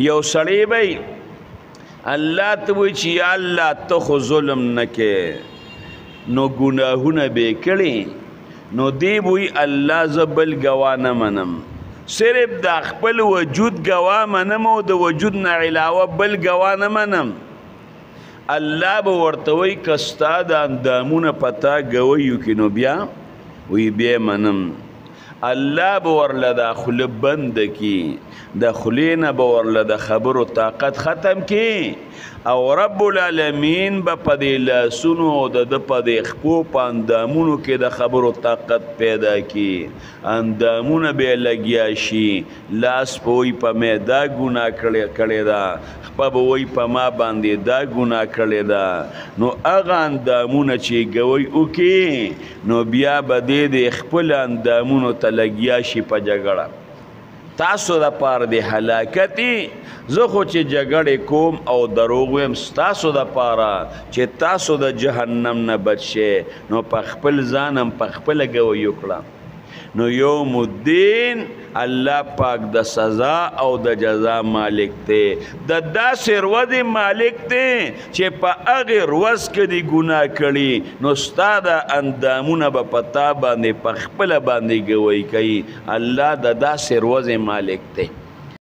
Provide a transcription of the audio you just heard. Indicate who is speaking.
Speaker 1: یو سړی بی الله ته وی چې یا الله ته خو ظلم نه کې نو ګناهونه به کړي نو دی وی الله ز بل ګوا نه منم صرف د خپل وجود ګوا منم او د وجود نه علاوه بل ګوا نه منم الله به ورته وی کستا د اندامونه پتا ګویو کې نو بیا وی بیا منم الله به ورله د خوله بند کی د خلینه به ورله د خبرو طاقت ختم کی او رب العالمین به په دې لاسونو او د په دې خپو په اندامونو کې د خبرو طاقت پیدا کی اندامونه به لګیا شي لاس په وی په مې دا ګناه کړی دا خپه به وی په ما باندې دا ګناه کړی دا نو هغه اندامونه چې ګوی وکي نو بیا به د خپل اندامونو ته لګیا شي په جګړه تاسو د پاره د هلاکتي زه خو چې جګړې کوم او دروغ ویم ستاسو د پاره چې تاسو د جهنم نه بچ شئ نو په خپل ځان هم په خپله ګوی وکړه نو یوم الدین الله پاک د سزا او د جزا مالک دی د داسې ورځې مالک دی چې په هغې ورځ کې دې ګناه کړي نو ستا د اندامونه به په تا باندې په خپله باندې ګوی کوي الله د داسې ورځې مالک دی